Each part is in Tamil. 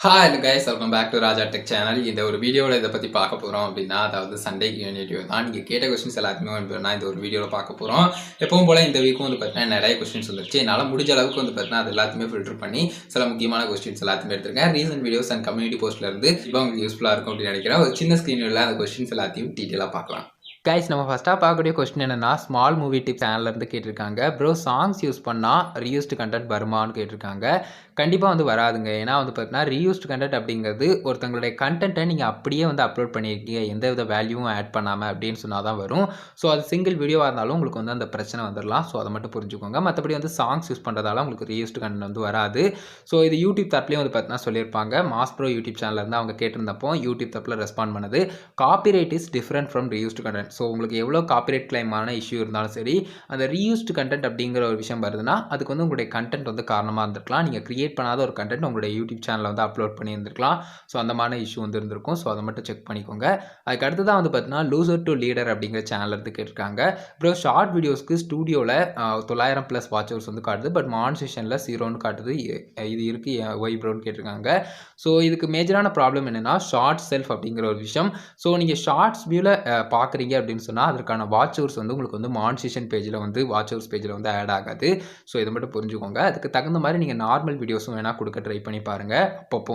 Hi guys, welcome back to Raja tech channel. இந்த ஒரு வீடியோவில் இதை பற்றி பார்க்க போகிறோம் அப்படின்னா, அதாவது சண்டே யூனிட்டிவ் தான். நீங்கள் கேட்ட கொஸ்டின்ஸ் எல்லாத்தையுமே நான் இந்த ஒரு வீடியோவில் பார்க்க போகிறோம். எப்பவும் போல் இந்த வீக்கும் பார்த்தீங்கன்னா நிறைய கொஸ்டின்ஸ் வந்துருச்சு. என்னால் முடிஞ்ச அளவுக்கு பார்த்தீங்கன்னா அது எல்லாத்தையுமே ஃபில்டர் பண்ணி சில முக்கியமான கொஸ்டின்ஸ் எல்லாத்தையுமே எடுத்திருக்கேன். ரீசன்ட் வீடியோஸ் அண்ட் கம்யூனிட்டி போஸ்ட்லேருந்து இப்போ உங்களுக்கு யூஸ்ஃபுல்லாக இருக்கும் அப்படின்னு நினைக்கிறேன். ஒரு சின்ன ஸ்க்ரீனில் அந்த கொஸ்டின்ஸ் எல்லாத்தையும் டீட்டெயிலாக பார்க்கலாம். கைஸ், நம்ம ஃபஸ்ட்டாக பார்க்கக்கூடிய கொஸ்டின் என்னென்னா, ஸ்மால் மூவி டிப்ஸ் சேனல்லேருந்து கேட்டிருக்காங்க. ப்ரோ, சாங்ஸ் யூஸ் பண்ணால் ரீயூஸ்டு கண்டென்ட் வருமானு கேட்டிருக்காங்க. கண்டிப்பாக வராதுங்க. ஏன்னா பார்த்தீங்கன்னா ரீயூஸ்டு கண்டென்ட் அப்படிங்கிறது ஒருத்தங்களுடைய கண்டென்ட்டை நீங்கள் அப்படியே அப்லோட் பண்ணியிருக்கீங்க, எந்த வித வேல்யூவும் ஆட் பண்ணாமல் அப்படின்னு சொன்னால் தான் வரும். ஸோ அது சிங்கிள் வீடியோவாக இருந்தாலும் உங்களுக்கு அந்த பிரச்சனை வந்துடலாம். ஸோ அதை மட்டும் புரிஞ்சுக்கோங்க. மற்றபடி சாங்ஸ் யூஸ் பண்ணுறதால உங்களுக்கு ரீயூஸ்டு கண்டென்ட் வராது. ஸோ இது யூடியூப் தரப்புலேயும் பார்த்தீங்கன்னா சொல்லியிருப்பாங்க. மாஸ் ப்ரோ யூடியூப் சேனல்லேருந்து அவங்க கேட்டிருந்தப்போ யூடியூப் தரப்பில் ரெஸ்பாண்ட் பண்ணது, copyright is different from reused content. So உங்களுக்கு எவ்வளோ காப்பிரைட் கிளைமான இஷ்யூ இருந்தாலும் சரி, அந்த ரீயூஸ்டு கண்டென்ட் அப்படிங்கிற ஒரு விஷயம் வருதுன்னா அதுக்கு உங்களுடைய கண்டென்ட் காரணமாக இருந்திருக்கலாம். நீங்கள் கிரியேட் பண்ணாத ஒரு கண்டென்ட் உங்களுடைய யூடியூப் சேனலில் அப்லோட் பண்ணியிருந்திருக்கலாம். ஸோ அந்த மாதிரி இஷ்யூ இருந்திருக்கும். ஸோ அதை மட்டும் செக் பண்ணிக்கோங்க. அதுக்கு அடுத்து தான் பார்த்தீங்கன்னா லூசர் டு லீடர் அப்படிங்கிற சேனல்லேருந்து கேட்டிருக்காங்க. அப்புறம் ஷார்ட் வீடியோஸ்க்கு ஸ்டூடியோவில் 900+ வாட்ச் ஹவர்ஸ் காட்டுது, பட் மானிட்டேஷனில் 0ன்னு காட்டுது. இது இருக்குது ஒய் ப்ரோன்னு கேட்டிருக்காங்க. ஸோ இதுக்கு மேஜரான ப்ராப்ளம் என்னென்னா ஷார்ட் செல்ஃப் அப்படிங்கிற ஒரு விஷயம். ஸோ நீங்கள் ஷார்ட்ஸ் வியூவில் பார்க்குறீங்க அப்படின்னு சொன்னால் அதற்கான வாட்ச் ஹவர்ஸ் உங்களுக்கு மானிட்டேஷன் பேஜில் வாட்ச் ஹவர்ஸ் பேஜில் ஆட் ஆகாது. ஸோ இதை மட்டும் புரிஞ்சுக்கோங்க. அதுக்கு தகுந்த மாதிரி நீங்கள் நார்மல் வீடியோஸும் வேணால் கொடுக்க ட்ரை பண்ணி பாருங்கள். அப்பப்போ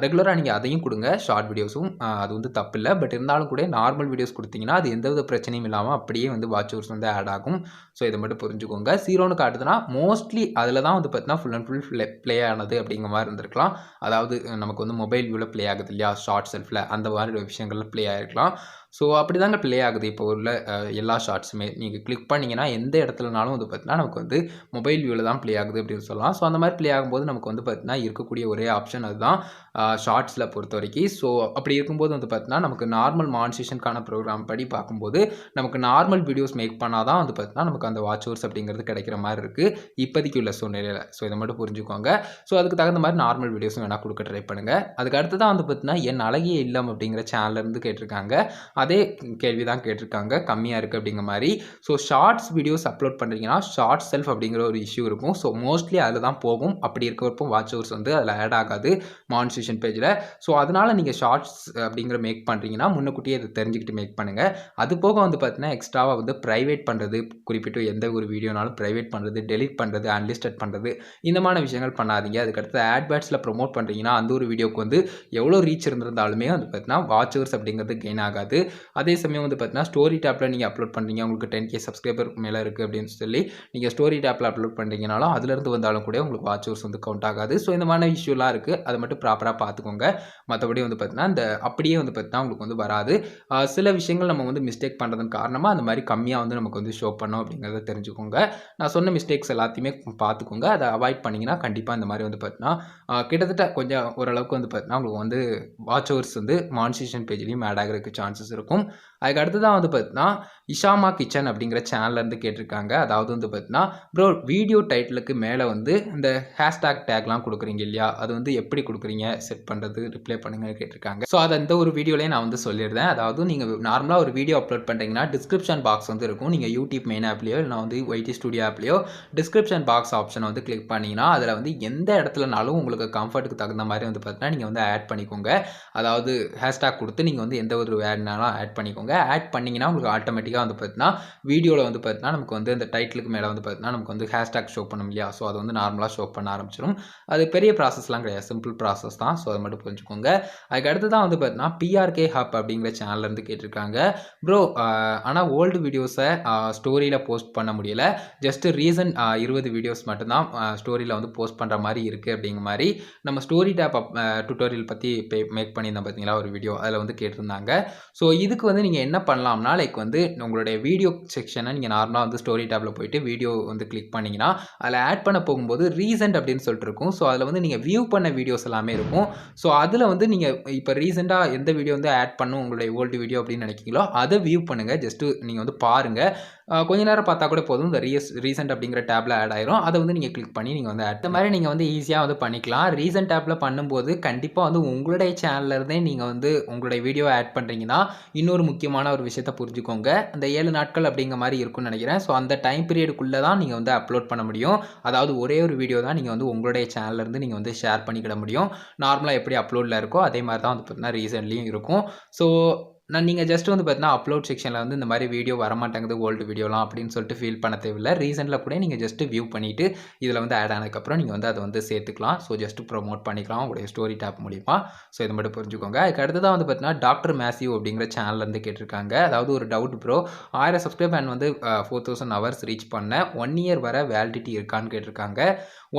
ரெகுலராக நீங்கள் அதையும் கொடுங்க. ஷார்ட் வீடியோஸும் அது தப்பு இல்லை. பட் இருந்தாலும் கூட நார்மல் வீடியோஸ் கொடுத்தீங்கன்னா அது எந்தவித பிரச்சனையும் இல்லாமல் அப்படியே வாட்ச் ஹவர்ஸ் ஆட் ஆகும். ஸோ இதை மட்டும் புரிஞ்சுக்கோங்க. 0ன்னு காட்டுதுன்னா மோஸ்ட்லி அதில் தான் பார்த்தீங்கன்னா ஃபுல் அண்ட் ஃபுல் ப்ளே ஆனது அப்படிங்கிற மாதிரி இருந்திருக்கலாம். அதாவது நமக்கு மொபைல் வியூவில் ப்ளே ஆகுது இல்லையா, ஷார்ட் செல்ஃபில், அந்த மாதிரி விஷயங்கள்ல ப்ளே ஆகிருக்கலாம். ஸோ அப்படி தாங்க ப்ளே ஆகுது இப்போ உள்ள எல்லா ஷார்ட்ஸுமே. நீங்கள் கிளிக் பண்ணிங்கன்னா எந்த இடத்துலனாலும் பார்த்தீங்கன்னா நமக்கு மொபைல் வியூவில் தான் ப்ளே ஆகுது அப்படின்னு சொல்லலாம். ஸோ அந்த மாதிரி ப்ளே ஆகும்போது நமக்கு பார்த்தீங்கன்னா இருக்கக்கூடிய ஒரே ஆப்ஷன் அதுதான் ஷார்ட்ஸில் பொறுத்த வரைக்கும். ஸோ அப்படி இருக்கும்போது பார்த்தீங்கன்னா நமக்கு நார்மல் மானிட்டேஷனுக்கான ப்ரோக்ராம் படி பார்க்கும்போது நமக்கு நார்மல் வீடியோஸ் மேக் பண்ணால் தான் பார்த்தீங்கன்னா நமக்கு அந்த வாட்ச் ஹவர்ஸ் அப்படிங்கிறது கிடைக்கிற மாதிரி இருக்குது இப்போதைக்கு உள்ள சூழ்நிலையில். ஸோ இதை மட்டும் புரிஞ்சுக்கோங்க. ஸோ அதுக்கு தகுந்த மாதிரி நார்மல் வீடியோஸும் வேணால் கொடுக்க ட்ரை பண்ணுங்கள். அதுக்கு அடுத்து தான் பார்த்தீங்கன்னா என் அழகிய இல்லம் அப்படிங்கிற சேனல்லேருந்து கேட்டிருக்காங்க. அதே கேள்வி தான் கேட்டிருக்காங்க, கம்மியாக இருக்குது அப்படிங்கிற மாதிரி. ஸோ ஷார்ட்ஸ் வீடியோஸ் அப்லோட் பண்ணுறீங்கன்னா ஷார்ட் செல்ஃப் அப்படிங்கிற ஒரு இஷ்யூ இருக்கும். ஸோ மோஸ்ட்லி அதில் தான் போகும். அப்படி இருக்கிறப்போ வாட்ச் ஹவர்ஸ் அதில் ஆட் ஆகாது மானிட்டேஷன் பேஜில். ஸோ அதனால் நீங்கள் ஷார்ட்ஸ் அப்படிங்கிற மேக் பண்ணுறீங்கன்னா முன்னக்கூட்டியே அதை தெரிஞ்சுக்கிட்டு மேக் பண்ணுங்கள். அது போக பார்த்தீங்கன்னா எக்ஸ்ட்ராவாக ப்ரைவேட் பண்ணுறது, குறிப்பிட்டு எந்த ஒரு வீடியோனாலும் ப்ரைவேட் பண்ணுறது, டெலிட் பண்ணுறது, அன்லிஸ்டட் பண்ணுறது, இந்த மாதிரி விஷயங்கள் பண்ணாதீங்க. அதுக்கடுத்து ஆட்வேர்ட்ஸில் ப்ரொமோட் பண்ணுறீங்கன்னா அந்த ஒரு வீடியோக்கு எவ்வளோ ரீச் இருந்திருந்தாலுமே பார்த்தீங்கன்னா வாட்ச் ஹவர்ஸ் அப்படிங்கிறது கெயின் ஆகாது. அதே சமயம் பார்த்தீங்கன்னா ஸ்டோரி டேப்பில் நீங்கள் அப்லோட் பண்ணுறீங்க, உங்களுக்கு 10K சப்ஸ்கிரைபர் மேலே இருக்குது அப்படின்னு சொல்லி நீங்கள் ஸ்டோரி டேப்பில் அப்லோட் பண்ணுறீங்கனாலும் அதுலேருந்து வந்தாலும் கூட உங்களுக்கு வாட்ச் ஹவர்ஸ் கவுண்ட் ஆகாது. ஸோ இந்த மாதிரி இஷ்யூலாம் இருக்குது. அதை மட்டும் ப்ராப்பராக பார்த்துக்கோங்க. மற்றபடி பார்த்தீங்கன்னா இந்த அப்படியே பார்த்தீங்கன்னா உங்களுக்கு வராது. சில விஷயங்கள் நம்ம மிஸ்டேக் பண்ணுறதுக்கு காரணமாக அந்த மாதிரி கம்மியாக நமக்கு ஷோ பண்ணோம் அப்படிங்கிறத தெரிஞ்சுக்கோங்க. நான் சொன்ன மிஸ்டேக்ஸ் எல்லாத்தையுமே பார்த்துக்கோங்க. அதை அவாய்ட் பண்ணிங்கன்னா கண்டிப்பாக இந்த மாதிரி பார்த்தீங்கன்னா கிட்டத்தட்ட கொஞ்சம் ஓரளவுக்கு பார்த்தீங்கன்னா உங்களுக்கு வாட்ச் ஹவர்ஸ் மானிட்டேஷன் பேஜ்லேயும் ஆட் ஆகிறதுக்கு சான்சஸ் இருக்கும். அதுக்கு அடுத்து தான் பார்த்தீங்கன்னா இஷாமா கிச்சன் அப்படிங்கிற சேனல்லேருந்து கேட்டிருக்காங்க. அதாவது பார்த்தீங்கன்னா ப்ரோ, வீடியோ டைட்டிலுக்கு மேலே இந்த ஹேஷ்டாக் டேக்லாம் கொடுக்குறீங்க இல்லையா, அது எப்படி கொடுக்குறீங்க, செட் பண்ணுறது, ரிப்ளை பண்ணுங்கன்னு கேட்டிருக்காங்க. ஸோ அதை இந்த ஒரு வீடியோலேயே நான் சொல்லியிருந்தேன். அதாவது நீங்கள் நார்மலாக ஒரு வீடியோ அப்லோட் பண்ணுறீங்கன்னா டிஸ்கிரிப்ஷன் பாக்ஸ் இருக்கும். நீங்கள் யூடியூப் மெயின் ஆப்லேயோ இல்லை ஒய்டி ஸ்டுடியோ ஆப்லேயோ டிஸ்கிரிப்ஷன் பாக்ஸ் ஆப்ஷனை கிளிக் பண்ணிங்கன்னா அதில் எந்த இடத்துலனாலும் உங்களுக்கு கம்ஃபர்ட்டுக்கு தகுந்த மாதிரி பார்த்தீங்கன்னா நீங்கள் ஆட் பண்ணிக்கோங்க. அதாவது ஹேஷ்டாக் கொடுத்து நீங்கள் எந்த ஒரு வேர்ட்னாலும் ஆட் பண்ணிக்கோங்க. ஆட் பண்ணிங்கன்னா உங்களுக்கு ஆட்டோமேட்டிக்காக பார்த்தீங்கன்னா வீடியோவில் பார்த்தீங்கன்னா நமக்கு அந்த டைட்டிலுக்கு மேலே பார்த்தீங்கன்னா நமக்கு ஹேஷ்டாக் ஷோ பண்ணும் இல்லையா. ஸோ அது நார்மலாக ஷோ பண்ண ஆரம்பிச்சிடும். அது பெரிய ப்ராசஸ்லாம் கிடையாது, சிம்பிள் ப்ராசஸ் தான். ஸோ அதை மட்டும் புரிஞ்சுக்கோங்க. அதுக்கு அடுத்து தான் பார்த்தீங்கன்னா பிஆர்கே ஹப் அப்படிங்கிற சேனல்லேருந்து கேட்டிருக்காங்க. ப்ரோ, ஆனால் ஓல்டு வீடியோஸை ஸ்டோரியில் போஸ்ட் பண்ண முடியல, ஜஸ்ட் ரீசன்ட் 20 வீடியோஸ் மட்டும்தான் ஸ்டோரியில் போஸ்ட் பண்ணுற மாதிரி இருக்குது அப்படிங்கிற மாதிரி நம்ம ஸ்டோரி டேப் டுட்டோரியல் பற்றி மேக் பண்ணியிருந்தோம் பார்த்தீங்களா ஒரு வீடியோ, அதில் கேட்டிருந்தாங்க. ஸோ இதுக்கு நீங்கள் என்ன பண்ணலாம்னா லைக் உங்களுடைய வீடியோ செக்ஷனை நீங்கள் நார்மலாக ஸ்டோரி டேப்பில் போயிட்டு வீடியோ கிளிக் பண்ணிங்கன்னா அதில் ஆட் பண்ண போகும்போது ரீசெண்ட் அப்படின்னு சொல்லிட்டு இருக்கும். ஸோ அதில் நீங்கள் வியூ பண்ண வீடியோஸ் எல்லாமே இருக்கும். ஸோ அதில் நீங்கள் இப்போ ரீசெண்டாக எந்த வீடியோ ஆட் பண்ணும் உங்களுடைய ஓல்டு வீடியோ அப்படின்னு நினைக்கிறீங்களோ அதை வியூ பண்ணுங்கள். ஜஸ்ட்டு நீங்கள் பாருங்கள். கொஞ்ச நேரம் பார்த்தா கூட போதும், இந்த ரீசென்ட் அப்படிங்கிற டேப்ல ஆட் ஆயிரும். அதை வந்து நீங்கள் கிளிக் பண்ணி நீங்கள் வந்து இந்த மாதிரி நீங்கள் வந்து ஈஸியாக வந்து பண்ணிக்கலாம். ரீசென்ட் டேப்ல பண்ணும்போது கண்டிப்பாக வந்து உங்களுடைய சேனல்ல இருந்தே நீங்கள் வந்து உங்களுடைய வீடியோ ஆட் பண்ணுறீங்கன்னா இன்னொரு முக்கியமான ஒரு விஷயத்தை புரிஞ்சுக்கோங்க. அந்த 7 நாட்கள் அப்படிங்கிற மாதிரி இருக்கும்னு நினைக்கிறேன். ஸோ அந்த டைம் பீரியடுக்குள்ளே தான் நீங்கள் வந்து அப்லோட் பண்ண முடியும். அதாவது ஒரே ஒரு வீடியோ தான் நீங்கள் வந்து உங்களுடைய சேனல்ல இருந்து நீங்கள் வந்து ஷேர் பண்ணிக்கிட முடியும். நார்மலாக எப்படி அப்லோடில் இருக்கோ அதே மாதிரி தான் வந்து பார்த்தீங்கன்னா ரீசென்ட்லியும் இருக்கும். ஸோ நீங்கள் ஜஸ்ட் வந்து பார்த்தீங்கன்னா அப்லோட் செக்ஷனில் வந்து இந்த மாதிரி வீடியோ வரமாட்டேங்குது ஓல்டு வீடியோலாம் அப்படின்னு சொல்லிட்டு ஃபீல் பண்ண தேவையில்லை. ரீசெண்டில் கூட நீங்கள் ஜஸ்ட் வியூ பண்ணிவிட்டு இதில் வந்து ஆட் ஆனதுக்கப்புறம் நீங்கள் வந்து அதை வந்து சேர்த்துக்கலாம். ஸோ ஜஸ்ட் ப்ரொமோட் பண்ணிக்கலாம் உங்களுடைய ஸ்டோரி டேப் மூலிமா. ஸோ இதை மட்டும் புரிஞ்சுக்கோங்க. அதுக்கு அடுத்ததான் வந்து பார்த்தீங்கன்னா டாக்டர் மேசிவ் அப்படிங்கிற சேனல்லேருந்து கேட்டிருக்காங்க. அதாவது ஒரு டவுட் ப்ரோ, 1000 சப்ஸ்கிரைப் அண்ட் வந்து 4000 ஹவர்ஸ் ரீச் பண்ண 1 இயர் வர வேலிடிட்டி இருக்கான்னு கேட்டிருக்காங்க.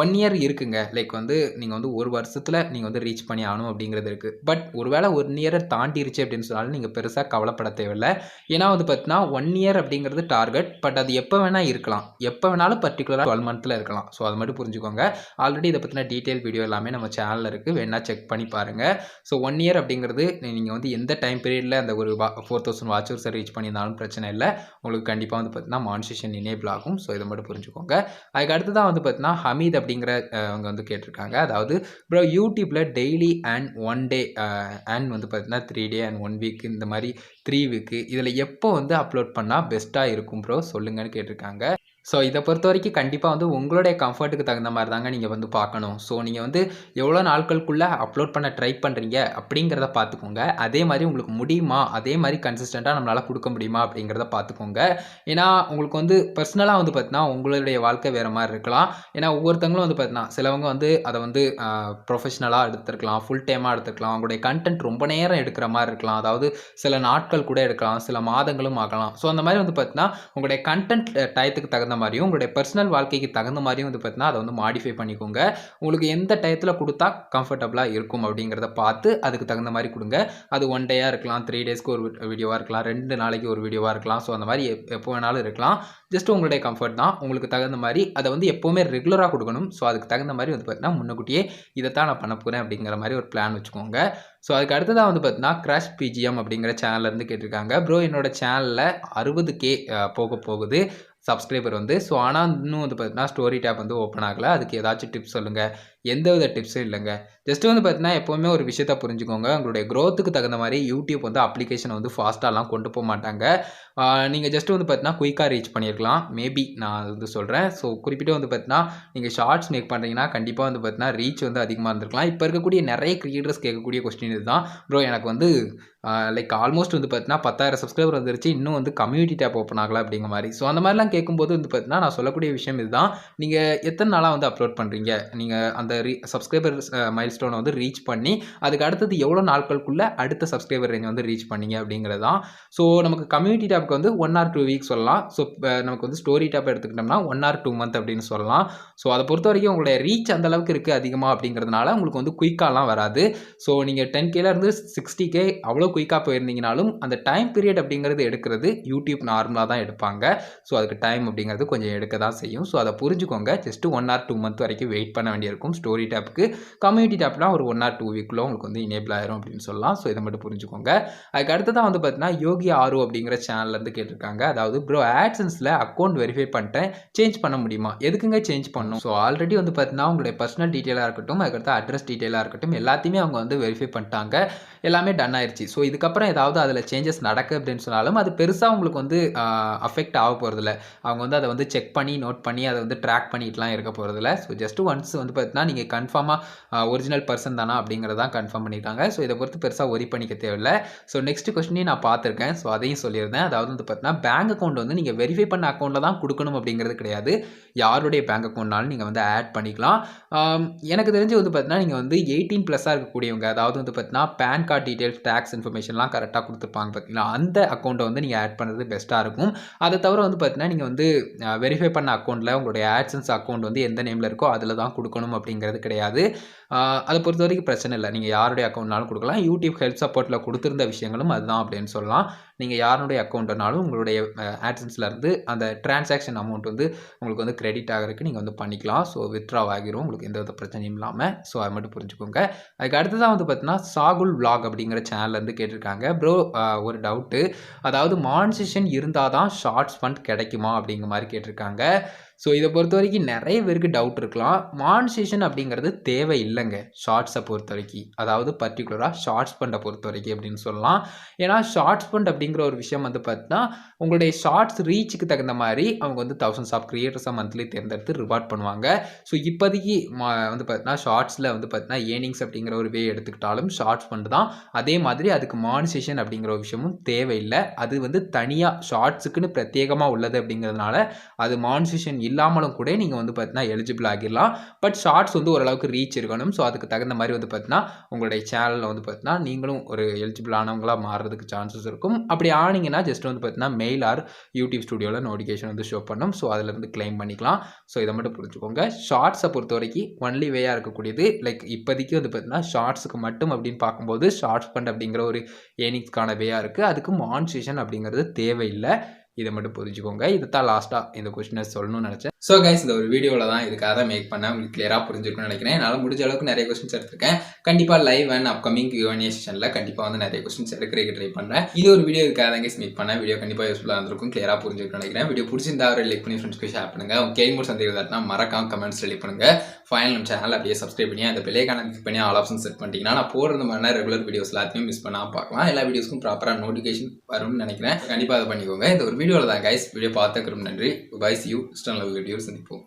1 இயர் இருக்குங்க. லைக் வந்து நீங்கள் வந்து ஒரு வருஷத்தில் நீங்கள் வந்து ரீச் பண்ணி ஆகணும் அப்படிங்கிறது இருக்குது. பட் ஒருவேளை 1 இயரை தாண்டிருச்சு அப்படின்னு சொன்னாலும் நீங்கள் பெருசாக கவலைப்பட தேவையில்லை. ஏன்னா வந்து பார்த்தீங்கன்னா 1 இயர் அப்படிங்கிறது டார்கெட். பட் அது எப்போ வேணால் இருக்கலாம். எப்போ வேணாலும் பர்டிகுலராக 12 மந்த்தில் இருக்கலாம். ஸோ அது மட்டும் புரிஞ்சுக்கோங்க. ஆல்ரெடி இதை பற்றின டீட்டெயில் வீடியோ எல்லாமே நம்ம சேனலில் இருக்குது. வேணா செக் பண்ணி பாருங்கள். ஸோ 1 இயர் அப்படிங்கிறது நீங்கள் வந்து எந்த டைம் பீரியடில் அந்த ஒரு 4000 வாட்சர்ஸை ரீச் பண்ணியிருந்தாலும் பிரச்சனை இல்லை. உங்களுக்கு கண்டிப்பாக வந்து பார்த்தீங்கன்னா மானிட்டேஷன் எனேபிள் ஆகும். ஸோ இதை மட்டும் புரிஞ்சுக்கோங்க. அதுக்கு அடுத்து தான் வந்து பார்த்தீங்கன்னா ஹமீத் அப்படிங்கிற அவங்க வந்து கேட்டிருக்காங்க. அதாவது ப்ரோ யூடியூப்ல டெய்லி அண்ட் 1 டே அண்ட் வந்து பார்த்தீங்கன்னா 3 டே அண்ட் 1 வீக் இந்த மாதிரி 3 வீக்கு இதில் எப்போ வந்து அப்லோட் பண்ணால் பெஸ்ட்டாக இருக்கும் ப்ரோ சொல்லுங்கன்னு கேட்டிருக்காங்க. ஸோ இதை பொறுத்த வரைக்கும் கண்டிப்பாக வந்து உங்களுடைய கம்ஃபர்ட்டுக்கு தகுந்த மாதிரி தாங்க நீங்கள் வந்து பார்க்கணும். ஸோ நீங்கள் வந்து எவ்வளோ நாட்களுக்குள்ளே அப்லோட் பண்ண ட்ரை பண்ணுறீங்க அப்படிங்கிறத பார்த்துக்கோங்க. அதே மாதிரி உங்களுக்கு முடியுமா, அதே மாதிரி கன்சிஸ்டண்ட்டாக நம்மளால் கொடுக்க முடியுமா அப்படிங்கிறத பார்த்துக்கோங்க. ஏன்னா உங்களுக்கு வந்து பர்சனலாக வந்து பார்த்தீங்கன்னா உங்களுடைய வாழ்க்கை வேறு மாதிரி இருக்கலாம். ஏன்னா ஒவ்வொருத்தங்களும் வந்து பார்த்தீங்கன்னா சிலவங்க வந்து அதை வந்து ப்ரொஃபஷ்னலாக எடுத்துருக்கலாம், ஃபுல் டைமாக எடுத்துக்கலாம், அவங்களுடைய கண்டென்ட் ரொம்ப நேரம் எடுக்கிற மாதிரி இருக்கலாம். அதாவது சில நாட்கள் கூட எடுக்கலாம், சில மாதங்களும் ஆகலாம். ஸோ அந்த மாதிரி வந்து பார்த்தீங்கன்னா உங்களுடைய கண்டென்ட் டயத்துக்கு தகுந்த மாதிரியும் உங்களுடைய பர்சனல் வாழ்க்கைக்கு தகுந்த மாதிரியும் வந்து பார்த்தீங்கன்னா அதை வந்து மாடிஃபை பண்ணிக்கோங்க. உங்களுக்கு எந்த டயத்தில் கொடுத்தா கம்ஃபர்டபுளாக இருக்கும் அப்படிங்கிறத பார்த்து அதுக்கு தகுந்த மாதிரி கொடுங்க. அது 1 டேயாக இருக்கலாம், 3 டேஸ்க்கு ஒரு வீடியோவாக இருக்கலாம், 2 நாளைக்கு ஒரு வீடியோவாக இருக்கலாம். ஸோ அந்த மாதிரி எப்போ வேணாலும் இருக்கலாம். ஜஸ்ட் உங்களுடைய கம்ஃபர்ட் தான். உங்களுக்கு தகுந்த மாதிரி அதை வந்து எப்போவுமே ரெகுலராக கொடுக்கணும். ஸோ அதுக்கு தகுந்த மாதிரி வந்து பார்த்தீங்கன்னா முன்னக்கூட்டியே இதைத்தான் நான் பண்ண போகிறேன் அப்படிங்கிற மாதிரி ஒரு பிளான் வச்சுக்கோங்க. ஸோ அதுக்கு அடுத்ததாக வந்து பார்த்தீங்கன்னா கிராஷ் பிஜிஎம் அப்படிங்கிற சேனல்லேருந்து கேட்டிருக்காங்க. ப்ரோ என்னோட சேனலில் 60K போக போகுது சப்ஸ்கிரைபர் வந்து. ஸோ ஆனால் இன்னும் வந்து பார்த்தீங்கன்னா ஸ்டோரி டேப் வந்து ஓப்பன் ஆகலை. அதுக்கு ஏதாச்சும் டிப்ஸ் சொல்லுங்கள். எந்தவித டிப்ஸும் இல்லைங்க. ஜஸ்ட் வந்து பார்த்தீங்கன்னா எப்போவுமே ஒரு விஷயத்தை புரிஞ்சுக்கோங்க. உங்களுடைய க்ரோத்துக்கு தகுந்த மாதிரி யூடியூப் வந்து அப்ளிகேஷனை வந்து ஃபாஸ்ட்டாலாம் கொண்டு போக மாட்டாங்க. நீங்கள் ஜஸ்ட் வந்து பார்த்தீங்கன்னா குயிக்காக ரீச் பண்ணியிருக்கலாம். மேபி நான் வந்து சொல்கிறேன். ஸோ குறிப்பிட்டு வந்து பார்த்தீங்கன்னா நீங்கள் ஷார்ட்ஸ் மேக் பண்ணுறீங்கன்னா கண்டிப்பாக வந்து பார்த்தீங்கன்னா ரீச் வந்து அதிகமாக இருந்திருக்கலாம். இப்போ இருக்கக்கூடிய நிறைய கிரியேட்டர்ஸ் கேட்கக்கூடிய கொஸ்டின் இதுதான். ப்ரோ எனக்கு வந்து லைக் ஆல்மோஸ்ட் வந்து பார்த்தீங்கன்னா 10,000 சப்ஸ்கிரைபர் வந்துருச்சு, இன்னும் வந்து கம்யூனிட்டி டேப் ஓப்பன் ஆகலை அப்படிங்கிற மாதிரி. ஸோ அந்த மாதிரிலாம் கேட்கும்போது வந்து பார்த்தீங்கன்னா நான் சொல்லக்கூடிய விஷயம் இதுதான். நீங்கள் எத்தனை நாளாக வந்து அப்லோட் பண்ணுறீங்க, நீங்கள் அந்த சப்ஸ்கிரைபர் மைல்ஸ்டோனை வந்து ரீச் பண்ணி அதுக்கு அடுத்தது எவ்வளோ நாட்களுக்குள்ளே அடுத்த சப்ஸ்கிரைபர் ரேஞ்ச் வந்து ரீச் பண்ணீங்க அப்படிங்கிறது தான். ஸோ நமக்கு கம்யூனிட்டி டேப்க்கு வந்து 1 or 2 வீக் சொல்லலாம். ஸோ நமக்கு வந்து ஸ்டோரி டேப் எடுத்துக்கிட்டோம்னா 1 or 2 மந்த் அப்படின்னு சொல்லலாம். ஸோ அதை பொறுத்த வரைக்கும் உங்களுடைய ரீச் அந்த அளவுக்கு இருக்குது அதிகமாக அப்படிங்கிறதுனால உங்களுக்கு வந்து குயிக்காலாம் வராது. ஸோ நீங்கள் 10Kலேருந்து 60K அவ்வளோ குயிக்காக போயிருந்தீங்கனாலும் அந்த டைம் பீரியட் அப்படிங்கிறது எடுக்கிறது யூடியூப் நார்மலாக தான் எடுப்பாங்க. ஸோ அதுக்கு டைம் அப்படிங்கிறது கொஞ்சம் எடுக்க தான் செய்யும். ஸோ அதை புரிஞ்சுக்கோங்க. ஜஸ்ட் 1 or 2 மந்த் வரைக்கும் வெயிட் பண்ண வேண்டியிருக்கும் ஸ்டோரி டேப்புக்கு. கம்யூனிட்டி டேப்னா ஒரு 1 or 2 வீக்குள்ள உங்களுக்கு வந்து எனேபிள் ஆயிரும் அப்படின்னு சொல்லலாம். ஸோ இதை மட்டும் புரிஞ்சுக்கோங்க. அதுக்கு அடுத்ததான் வந்து பார்த்தீங்கன்னா யோகி ஆரு அப்படிங்கிற சேனல்லேருந்து கேட்டிருக்காங்க. அதாவது ப்ரோ ஆட்சன்ஸில் அக்கௌண்ட் வெரிஃபை பண்ணிட்டேன், சேஞ்ச் பண்ண முடியுமா, எதுக்குங்க சேஞ்ச் பண்ணணும்? ஸோ ஆல்ரெடி வந்து பார்த்தீங்கன்னா உங்களுடைய பர்சனல் டீட்டெயிலாக இருக்கட்டும், அதுக்கடுத்து அட்ரஸ் டீட்டெயிலாக இருக்கட்டும், எல்லாத்தையுமே அவங்க வந்து வெரிஃபை பண்ணிட்டாங்க. எல்லாமே டன் ஆயிடுச்சு. ஸோ இதுக்கப்புறம் ஏதாவது அதில் சேஞ்சஸ் நடக்கு அப்படின்னு சொன்னாலும் அது பெருசாக உங்களுக்கு வந்து அஃபெக்ட் ஆக போகிறதில்ல. அவங்க வந்து அதை வந்து செக் பண்ணி நோட் பண்ணி அதை வந்து ட்ராக் பண்ணிட்டுலாம் இருக்க போகிறதில்ல. ஸோ ஜஸ்ட் ஒன்ஸ் வந்து பார்த்தீங்கன்னா நீங்கள் கன்ஃபார்மாக ஒரிஜினல் பர்சன் தானா அப்படிங்கிறதான் கன்ஃபார்ம் பண்ணியிருக்காங்க. ஸோ இதை பொறுத்து பெருசாக ஒரி பண்ணிக்க தேவையில்லை. ஸோ நெக்ஸ்ட் கொஸ்டினையும் நான் பார்த்துருக்கேன். ஸோ அதையும் சொல்லியிருந்தேன். அதாவது வந்து பார்த்தீங்கன்னா பேங்க் அக்கௌண்ட் வந்து நீங்கள் வெரிஃபை பண்ண அக்கௌண்ட்டில் தான் கொடுக்கணும் அப்படிங்கிறது கிடையாது. யாருடைய பேங்க் அக்கௌண்ட்னாலும் நீங்கள் வந்து ஆட் பண்ணிக்கலாம். எனக்கு தெரிஞ்சு வந்து பார்த்தீங்கன்னா நீங்கள் வந்து 18+ இருக்கக்கூடியவங்க, அதாவது வந்து பார்த்தீங்கன்னா பேன் கார்டு டீட்டெயில்ஸ், டேக்ஸ் இன்ஃபர்மேஷன்லாம் கரெக்டாக கொடுத்துருப்பாங்க பார்த்தீங்களா, அந்த அக்கௌண்ட்டை வந்து நீங்கள் ஆட் பண்ணுறது பெஸ்ட்டாக இருக்கும். அதை தவிர வந்து பார்த்தீங்கன்னா நீங்கள் வந்து வெரிஃபை பண்ண அக்கௌண்ட்டில் உங்களுடைய ஆட்சன்ஸ் அக்கௌண்ட் வந்து எந்த நேமில் இருக்கோ அதில் தான் கொடுக்கணும் அப்படிங்கிற அப்படிங்கிறது கிடையாது. அதை பொறுத்த வரைக்கும் பிரச்சனை இல்லை. நீங்கள் யாருடைய அக்கௌண்ட்னாலும் கொடுக்கலாம். யூடியூப் ஹெல்ப் சப்போர்ட்டில் கொடுத்துருந்த விஷயங்களும் அதுதான் அப்படின்னு சொல்லலாம். நீங்கள் யாருடைய அக்கௌண்ட்னாலும் உங்களுடைய ஆட்சன்ஸ்லேருந்து அந்த டிரான்சாக்ஷன் அமௌண்ட் வந்து உங்களுக்கு வந்து கிரெடிட் ஆகிறதுக்கு நீங்கள் வந்து பண்ணிக்கலாம். ஸோ வித்ட்ரா ஆகிரும் உங்களுக்கு எந்த வித பிரச்சனையும் இல்லாமல். ஸோ அதை மட்டும் புரிஞ்சுக்கோங்க. அதுக்கு அடுத்ததான் வந்து பார்த்தீங்கன்னா சாகுல் விளாக் அப்படிங்கிற சேனல்லேருந்து கேட்டிருக்காங்க. ப்ரோ ஒரு டவுட்டு, அதாவது மானிட்டேஷன் இருந்தால் தான் ஷார்ட்ஸ் ஃபண்ட் கிடைக்குமா அப்படிங்கிற மாதிரி கேட்டிருக்காங்க. ஸோ இதை பொறுத்த வரைக்கும் நிறைய பேருக்கு டவுட் இருக்கலாம். மானிட்டேஷன் அப்படிங்கிறது தேவை இல்லைங்க ஷார்ட்ஸை பொறுத்த வரைக்கும், அதாவது பர்டிகுலராக ஷார்ட்ஸ் ஃபண்டை பொறுத்த வரைக்கும் அப்படின்னு சொல்லலாம். ஏன்னா ஷார்ட்ஸ் ஃபண்ட் அப்படிங்கிற ஒரு விஷயம் வந்து பார்த்தீங்கன்னா உங்களுடைய ஷார்ட்ஸ் ரீச்சுக்கு தகுந்த மாதிரி அவங்க வந்து தௌசண்ட்ஸ் ஆஃப் கிரியேட்டர்ஸாக மந்த்லி தேர்ந்தெடுத்து ரிவார்ட் பண்ணுவாங்க. ஸோ இப்போதைக்கு வந்து பார்த்தீங்கன்னா ஷார்ட்ஸில் வந்து பார்த்தீங்கன்னா ஏர்னிங்ஸ் அப்படிங்கிற ஒரு வே எடுத்துக்கிட்டாலும் ஷார்ட்ஸ் ஃபண்ட் தான். அதே மாதிரி அதுக்கு மானிட்டேஷன் அப்படிங்கிற ஒரு விஷயமும் தேவையில்லை. அது வந்து தனியாக ஷார்ட்ஸுக்குன்னு பிரத்யேகமாக உள்ளது அப்படிங்கிறதுனால அது மானிட்டேஷன் இல்லாமலும் கூட நீங்கள் வந்து பார்த்தீங்கன்னா எலிஜிபிள் ஆகிடலாம். பட் ஷார்ட்ஸ் வந்து ஓரளவுக்கு ரீச் இருக்கணும். ஸோ அதுக்கு தகுந்த மாதிரி வந்து பார்த்தீங்கன்னா உங்களுடைய சேனலில் வந்து பார்த்தீங்கன்னா நீங்களும் ஒரு எலிஜிபிள் ஆனவங்களாக மாறுறதுக்கு சான்சஸ் இருக்கும். அப்படி ஆனீங்கன்னா ஜஸ்ட் வந்து பார்த்தீங்கன்னா மெயில் ஆர் யூடியூப் ஸ்டுடியோவில் நோட்டிஃபிகேஷன் வந்து ஷோ பண்ணும். ஸோ அதிலிருந்து கிளைம் பண்ணிக்கலாம். ஸோ இதை மட்டும் புரிஞ்சுக்கோங்க. ஷார்ட்ஸை பொறுத்த வரைக்கும் ஒன்லி வேயாக இருக்கக்கூடியது லைக் இப்போதைக்கு வந்து பார்த்தீங்கன்னா ஷார்ட்ஸுக்கு மட்டும் அப்படின்னு பார்க்கும்போது ஷார்ட்ஸ் ஃபண்ட் அப்படிங்கிற ஒரு ஏர்னிங்ஸ்க்கான வேயாக இருக்குது. அதுக்கு மானிட்டேஷன் அப்படிங்கிறது தேவையில்லை. இதை மட்டும் புரிஞ்சுக்கோங்க. இதை தான் லாஸ்ட்டாக இந்த கொஸ்டினை சொல்லணும்னு நினச்சேன். ஸோ கைஸ் இந்த ஒரு வீடியோவில் தான் இதுக்காக தான் மேக் பண்ணேன். உங்களுக்கு கிளியராக புரிஞ்சிருக்குன்னு நினைக்கிறேன். என்னால் முடிஞ்ச அளவுக்கு நிறைய கொஸ்டின்ஸ் எடுத்திருக்கேன். கண்டிப்பாக லைவ் அண்ட் அப்கமிங் Q&A செஷனில் கண்டிப்பாக வந்து நிறைய கொஸ்டின்ஸ் எடுக்கிறதுக்கு ட்ரை பண்ணுறேன். இது ஒரு வீடியோ இதுக்காக தான் கைஸ் மேக் பண்ணேன். வீடியோ கண்டிப்பாக யூஸ்ஃபுல்லாக இருந்திருக்கும். கிளியராக புரிஞ்சிருக்குன்னு நினைக்கிறேன். வீடியோ பிடிச்சிருந்தா ஒரு லைக் பண்ணி ஃப்ரெண்ட்ஸ்க்கு ஷேர் பண்ணுங்கள். உங்கள் கேள்வி சந்தேகம் இருந்தா மறக்காம கமெண்ட்ஸ் ரெடி பண்ணுங்கள். ஃபைனல் நம்ம சேனல் அப்படியே சப்ஸ்கிரைப் பண்ணி அந்த பெல்லைக்கான கிளிக் பண்ணி ஆல் ஆப்ஷன் செட் பண்ணிட்டீங்கன்னா நான் போடுற மாதிரி ரெகுலர் வீடியோஸ் எல்லாத்தையும் மிஸ் பண்ணாமல் பார்க்கலாம். எல்லா வீடியோஸ்க்கும் ப்ராப்பராக நோட்டிஃபிகேஷன் வரும்னு நினைக்கிறேன். கண்டிப்பாக அதை பண்ணிக்கோங்க. இந்த ஒரு வீடியோவில் தான் கைஸ் வீடியோ பார்த்துக்கிறோம். நன்றி. Bye, see you. ஸ்டான் லவ் வீடியோஸ் சந்திப்போம்.